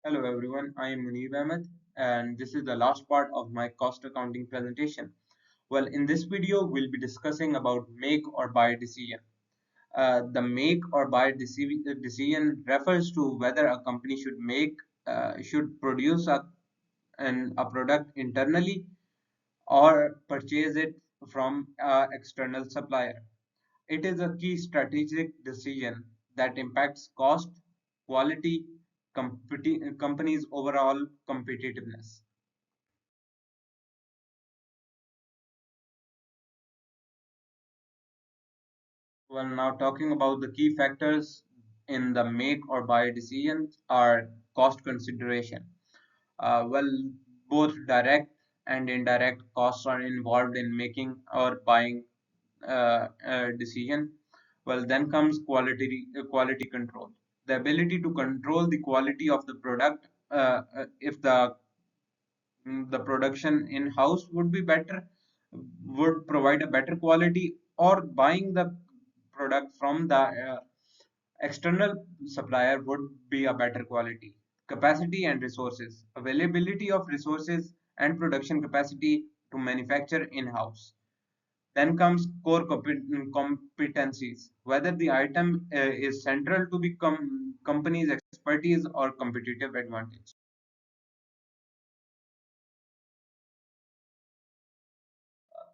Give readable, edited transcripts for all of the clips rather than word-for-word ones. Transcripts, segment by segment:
Hello everyone, I am Munir Ahmed and this is the last part of my cost accounting presentation. Well, in this video, we'll be discussing about make or buy decision. The make or buy decision refers to whether a company should produce a product internally or purchase it from an external supplier. It is a key strategic decision that impacts cost, quality, company's overall competitiveness. Well, now talking about the key factors in the make or buy decisions are cost consideration. Well, both direct and indirect costs are involved in making or buying a decision. Well, then comes quality control. The ability to control the quality of the product. If the production in house would be better, would provide a better quality, or buying the product from the external supplier would be a better quality. Capacity and resources, availability of resources and production capacity to manufacture in house. Then comes core competencies, whether the item is central to the company's expertise or competitive advantage.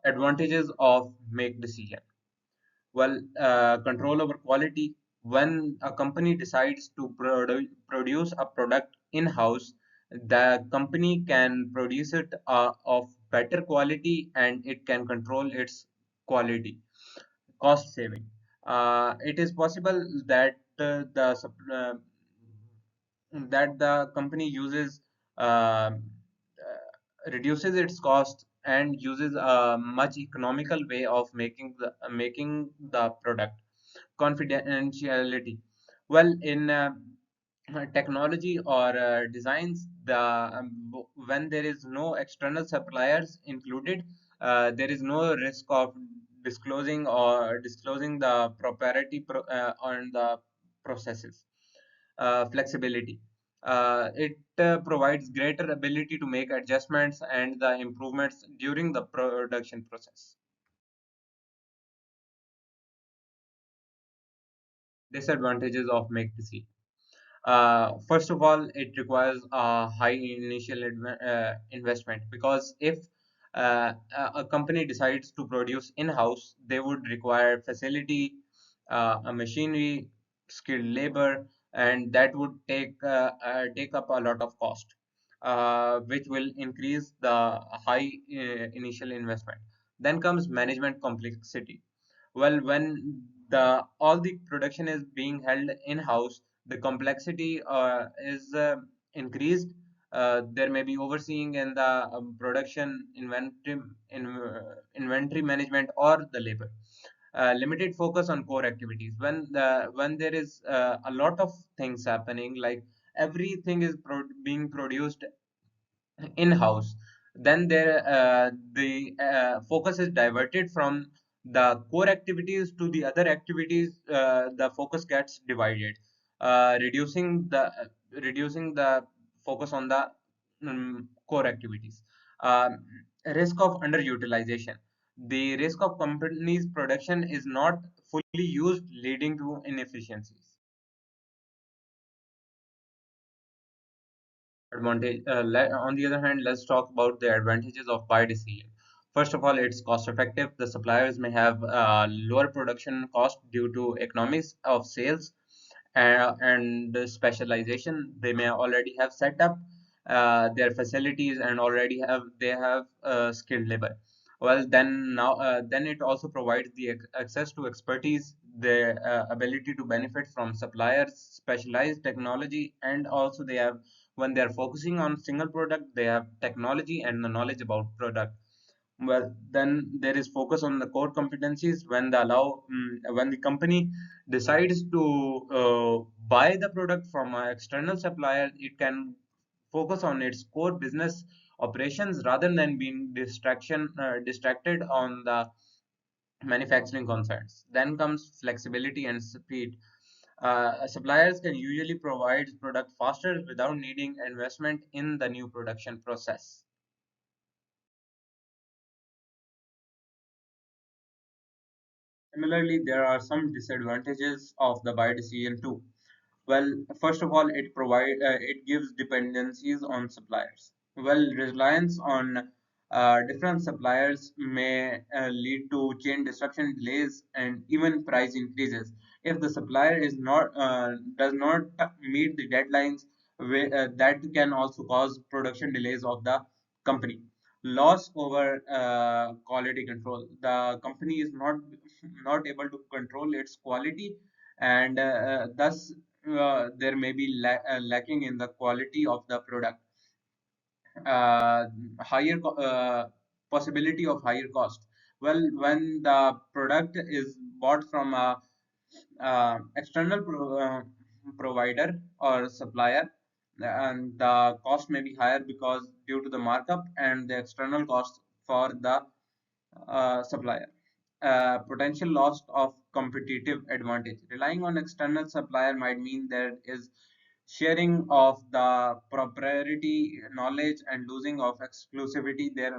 Advantages of make decision. Well, control over quality. When a company decides to produce a product in-house, the company can produce it of better quality and it can control its quality. Cost saving. It is possible that the company uses reduces its cost and uses a much economical way of making the product. Confidentiality. Well, in technology or designs, when there is no external suppliers included, there is no risk of disclosing the proprietary on the processes. Flexibility. It provides greater ability to make adjustments and the improvements during the production process. Disadvantages of make decision. First of all, it requires a high initial investment, because if a company decides to produce in-house, they would require facility, a machinery, skilled labor, and that would take up a lot of cost, which will increase the high initial investment. Then comes management complexity. Well, when the all the production is being held in-house, the complexity is increased. There may be overseeing in the production inventory management or the labor. Limited focus on core activities. When there is a lot of things happening, like everything is being produced in-house, then the focus is diverted from the core activities to the other activities. The focus gets divided, reducing the focus on the core activities. um, Risk of underutilization. The risk of company's production is not fully used, leading to inefficiencies. Advantage. On the other hand, let's talk about the advantages of buy decision. First of all, it's cost effective. The suppliers may have lower production cost due to economics of sales and the specialization. They may already have set up their facilities and already have skilled labor. Well, then it also provides the access to expertise, the ability to benefit from suppliers, specialized technology, and also they have, when they are focusing on single product, they have technology and the knowledge about product. Well, then there is focus on the core competencies. When the company decides to buy the product from an external supplier, it can focus on its core business operations rather than being distracted on the manufacturing concerns. Then comes flexibility and speed. Suppliers can usually provide product faster without needing investment in the new production process. Similarly, there are some disadvantages of the buy decision too. Well, first of all, it gives dependencies on suppliers. Well, reliance on different suppliers may lead to chain disruption, delays, and even price increases. If the supplier is not does not meet the deadlines, that can also cause production delays of the company. Loss over quality control. The company is not able to control its quality, and thus there may be lacking in the quality of the product. uh, Possibility of higher cost. Well, when the product is bought from a external provider or supplier, and the cost may be higher because due to the markup and the external cost for the supplier. Potential loss of competitive advantage. Relying on external supplier might mean there is sharing of the proprietary knowledge and losing of exclusivity. There,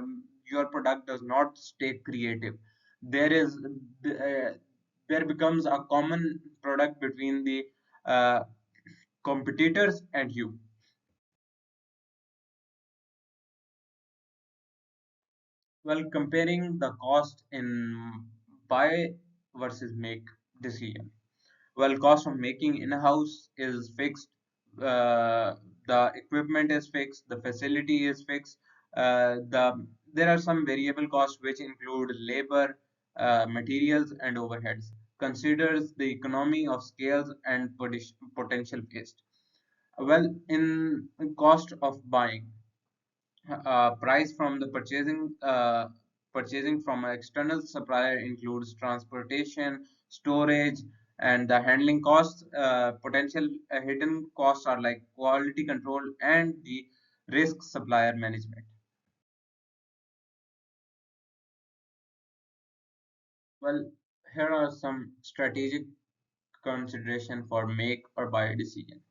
your product does not stay creative. There is there becomes a common product between the uh, competitors and you. Well, comparing the cost in buy versus make decision. Well, cost of making in-house is fixed. Uh, the equipment is fixed. The facility is fixed. There are some variable costs which include labor, materials, and overheads. Considers the economy of scales and potential waste. Well, in cost of buying, price from the purchasing from an external supplier includes transportation, storage, and the handling costs. Potential hidden costs are like quality control and the risk supplier management. Well, here are some strategic consideration for make or buy decision.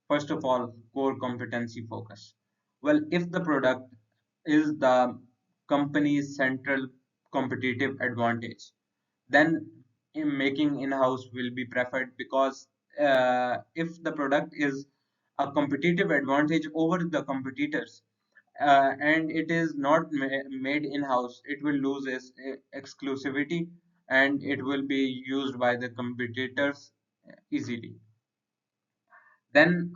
First of all, core competency focus. Well, if the product is the company's central competitive advantage, then making in-house will be preferred, because if the product is a competitive advantage over the competitors, and it is not made in-house, it will lose its exclusivity, and it will be used by the competitors easily. Then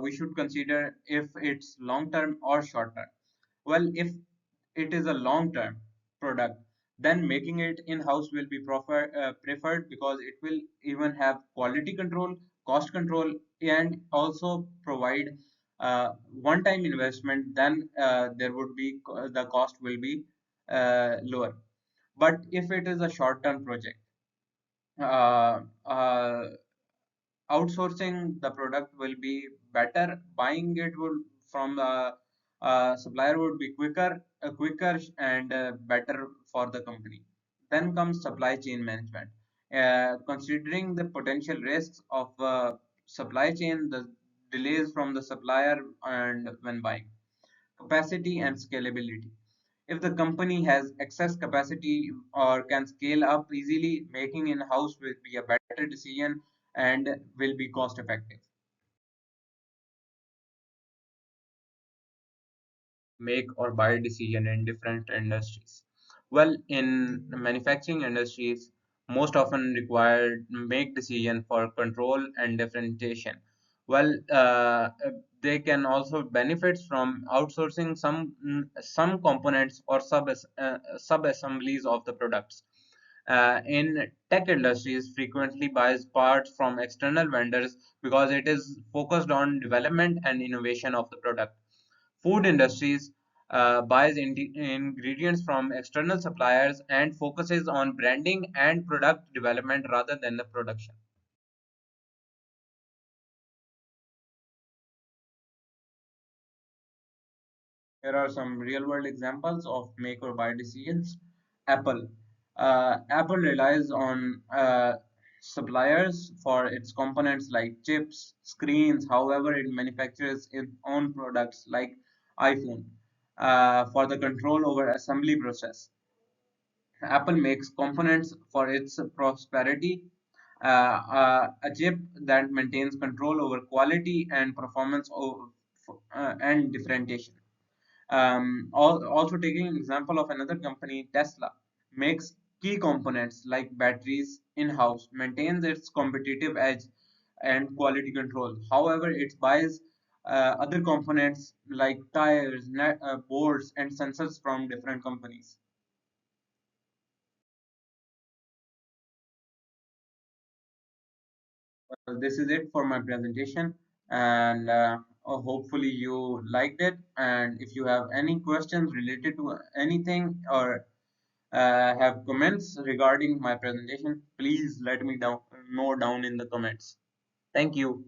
we should consider if it's long term or short term. Well, if it is a long term product, then making it in house will be preferred, because it will even have quality control, cost control, and also provide one time investment. Then there would be the cost will be lower. But if it is a short term project, uh, uh, outsourcing the product will be better. Buying it would from the supplier would be quicker and better for the company. Then comes supply chain management. Considering the potential risks of supply chain, the delays from the supplier, and when buying, capacity and scalability. If the company has excess capacity or can scale up easily, making in-house will be a better decision and will be cost effective. Make or buy decision in different industries. Well, in manufacturing industries, most often required make decision for control and differentiation. Well, they can also benefit from outsourcing some components or sub assemblies of the products. In tech industries, frequently buys parts from external vendors because it is focused on development and innovation of the product. Food industries buys ingredients from external suppliers and focuses on branding and product development rather than the production. Here are some real world examples of make or buy decisions. Apple. Apple relies on suppliers for its components like chips, screens. However, it manufactures its own products like iPhone for the control over assembly process. Apple makes components for its prosperity, a chip that maintains control over quality and performance and differentiation. Also taking an example of another company, Tesla makes key components like batteries in-house, maintains its competitive edge and quality control. However, it buys other components like tires, boards, and sensors from different companies. This is it for my presentation, and hopefully you liked it. And if you have any questions related to anything or have comments regarding my presentation, please let me know down in the comments. Thank you.